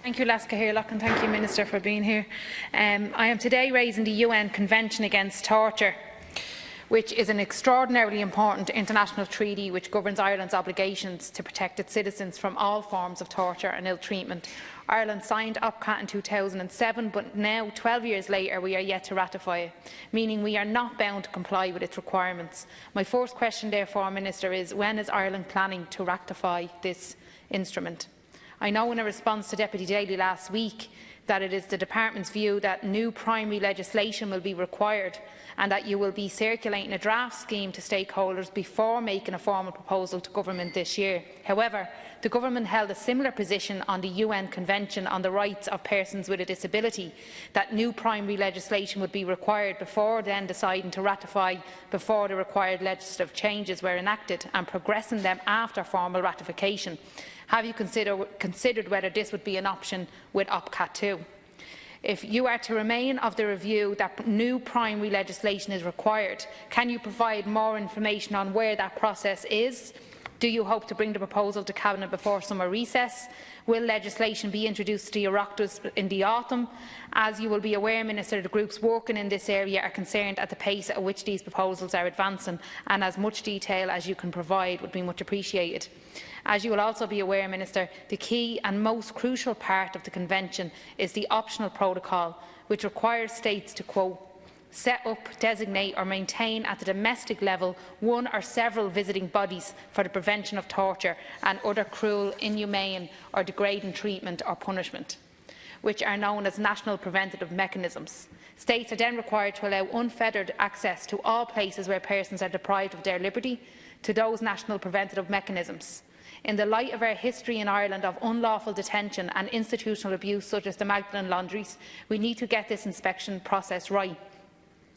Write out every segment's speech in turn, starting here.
Thank you, Laska Hirlock, and thank you, Minister, for being here. I am today raising the UN Convention Against Torture, which is an extraordinarily important international treaty which governs Ireland's obligations to protect its citizens from all forms of torture and ill treatment. Ireland signed OPCAT in 2007, but now, 12 years later, we are yet to ratify it, meaning we are not bound to comply with its requirements. My first question, therefore, Minister, is when is Ireland planning to ratify this instrument? I know in a response to Deputy Daly last week that it is the Department's view that new primary legislation will be required and that you will be circulating a draft scheme to stakeholders before making a formal proposal to Government this year. However, the Government held a similar position on the UN Convention on the Rights of Persons with a Disability, that new primary legislation would be required before then deciding to ratify before the required legislative changes were enacted and progressing them after formal ratification. Have you considered whether this would be an option with OPCAT 2? If you are to remain of the review that new primary legislation is required, can you provide more information on where that process is? Do you hope to bring the proposal to Cabinet before summer recess? Will legislation be introduced to the Oireachtas in the autumn? As you will be aware, Minister, the groups working in this area are concerned at the pace at which these proposals are advancing, and as much detail as you can provide would be much appreciated. As you will also be aware, Minister, the key and most crucial part of the Convention is the optional protocol, which requires states to, quote, set up, designate or maintain at the domestic level one or several visiting bodies for the prevention of torture and other cruel, inhumane or degrading treatment or punishment, which are known as national preventative mechanisms. States are then required to allow unfettered access to all places where persons are deprived of their liberty to those national preventative mechanisms. In the light of our history in Ireland of unlawful detention and institutional abuse such as the Magdalen laundries, we need to get this inspection process right.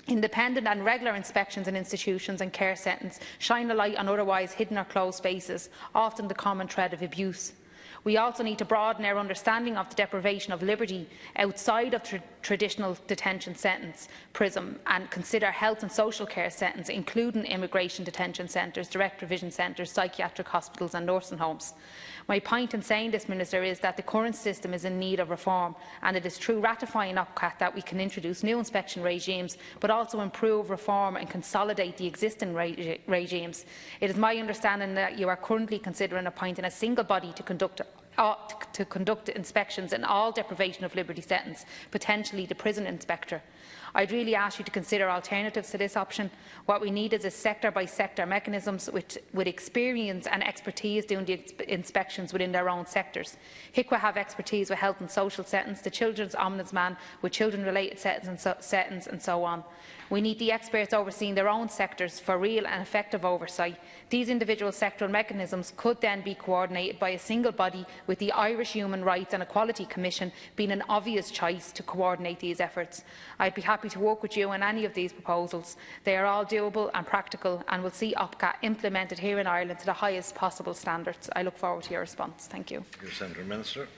Independent and regular inspections in institutions and care settings shine a light on otherwise hidden or closed spaces, often the common thread of abuse. We also need to broaden our understanding of the deprivation of liberty outside of traditional detention sentence, PRISM, and consider health and social care settings, including immigration detention centres, direct provision centres, psychiatric hospitals and nursing homes. My point in saying this, Minister, is that the current system is in need of reform, and it is through ratifying OPCAT that we can introduce new inspection regimes, but also improve, reform and consolidate the existing regimes. It is my understanding that you are currently considering appointing a single body to conduct inspections in all deprivation of liberty settings, potentially the prison inspector. I'd really ask you to consider alternatives to this option. What we need is a sector-by-sector mechanisms with experience and expertise doing the inspections within their own sectors. HICWA have expertise with health and social settings, the Children's Ombudsman with children-related settings and so on. We need the experts overseeing their own sectors for real and effective oversight. These individual sectoral mechanisms could then be coordinated by a single body, with the Irish Human Rights and Equality Commission being an obvious choice to coordinate these efforts. I'd be happy to work with you on any of these proposals. They are all doable and practical and will see OPCAT implemented here in Ireland to the highest possible standards. I look forward to your response. Thank you. Senator Minister.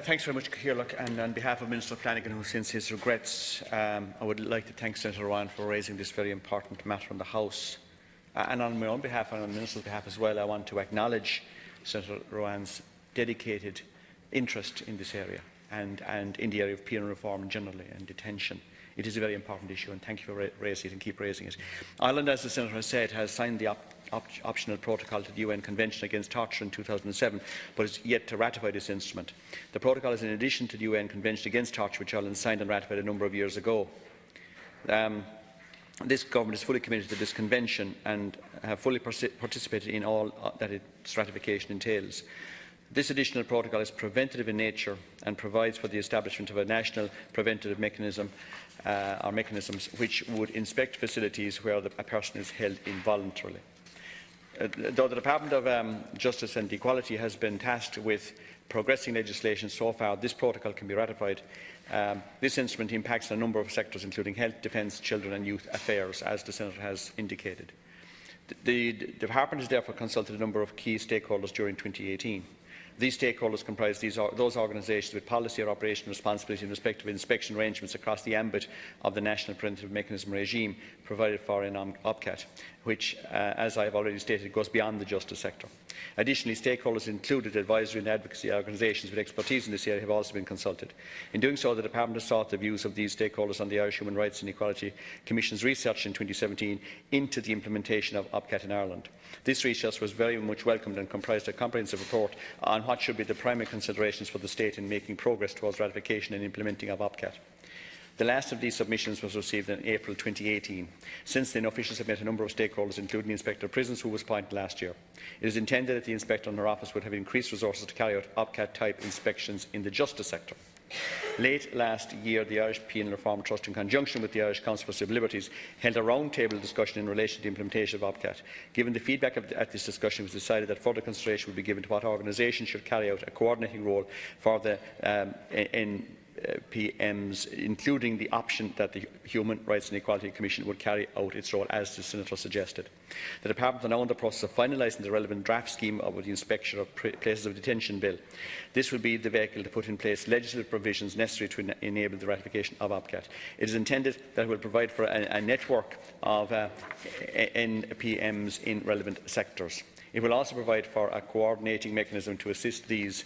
Thanks very much, Hirlock, and on behalf of Minister Flanagan, who sends his regrets, I would like to thank Senator Rowan for raising this very important matter in the House. And on my own behalf and on the Minister's behalf as well, I want to acknowledge Senator Rowan's dedicated interest in this area and in the area of penal reform generally and detention. It is a very important issue, and thank you for raising it and keep raising it. Ireland, as the Senator has said, has signed the optional protocol to the UN Convention Against Torture in 2007, but is yet to ratify this instrument. The protocol is in addition to the UN Convention Against Torture, which Ireland signed and ratified a number of years ago. This government is fully committed to this convention and have fully participated in all that its ratification entails. This additional protocol is preventative in nature and provides for the establishment of a national preventative mechanism or mechanisms which would inspect facilities where a person is held involuntarily. Though the Department of Justice and Equality has been tasked with progressing legislation so far, this protocol can be ratified. This instrument impacts on a number of sectors, including health, defence, children and youth affairs, as the Senator has indicated. The Department has therefore consulted a number of key stakeholders during 2018. These stakeholders comprise those organisations with policy or operational responsibility in respect of inspection arrangements across the ambit of the National Preventative Mechanism regime provided for in OPCAT, which, as I have already stated, goes beyond the justice sector. Additionally, stakeholders included advisory and advocacy organisations with expertise in this area have also been consulted. In doing so, the Department has sought the views of these stakeholders on the Irish Human Rights and Equality Commission's research in 2017 into the implementation of OPCAT in Ireland. This research was very much welcomed and comprised a comprehensive report on what should be the primary considerations for the State in making progress towards ratification and implementing of OPCAT. The last of these submissions was received in April 2018. Since then, officials have met a number of stakeholders, including the Inspector of Prisons, who was appointed last year. It is intended that the Inspector and her office would have increased resources to carry out OPCAT-type inspections in the justice sector. Late last year, the Irish Penal Reform Trust, in conjunction with the Irish Council for Civil Liberties, held a round-table discussion in relation to the implementation of OPCAT. Given the feedback at this discussion, it was decided that further consideration would be given to what organisations should carry out a coordinating role for the PMs, including the option that the Human Rights and Equality Commission would carry out its role, as the Senator suggested. The Department are now in the process of finalising the relevant draft scheme of the Inspection of Places of Detention Bill. This will be the vehicle to put in place legislative provisions necessary to enable the ratification of OPCAT. It is intended that it will provide for a network of NPMs in relevant sectors. It will also provide for a coordinating mechanism to assist these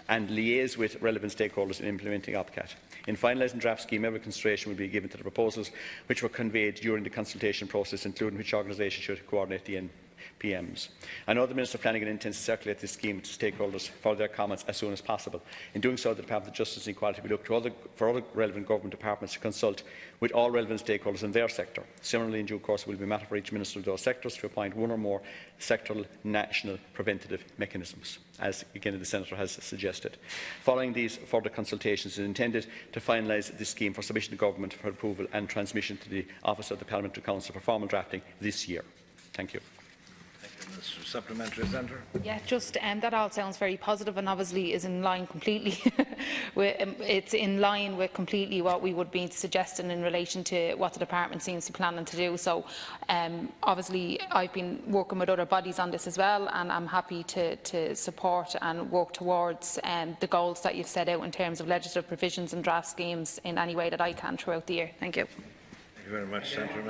and liaise with relevant stakeholders in implementing OPCAT. In finalising the draft scheme, every consideration will be given to the proposals which were conveyed during the consultation process, including which organisation should coordinate the NPMs. I know the Minister Flanagan intends to circulate this scheme to stakeholders for their comments as soon as possible. In doing so, the Department of Justice and Equality will look to for other relevant government departments to consult with all relevant stakeholders in their sector. Similarly, in due course, it will be a matter for each Minister of those sectors to appoint one or more sectoral national preventative mechanisms, as again the Senator has suggested. Following these further consultations, it is intended to finalise this scheme for submission to Government for approval and transmission to the Office of the Parliamentary Council for formal drafting this year. Thank you. Supplementary, Senator. Yeah, just that all sounds very positive, and obviously is in line completely. It's in line with completely what we would be suggesting in relation to what the department seems to be planning to do. So, obviously, I've been working with other bodies on this as well, and I'm happy to support and work towards the goals that you've set out in terms of legislative provisions and draft schemes in any way that I can throughout the year. Thank you. Thank you very much, Senator.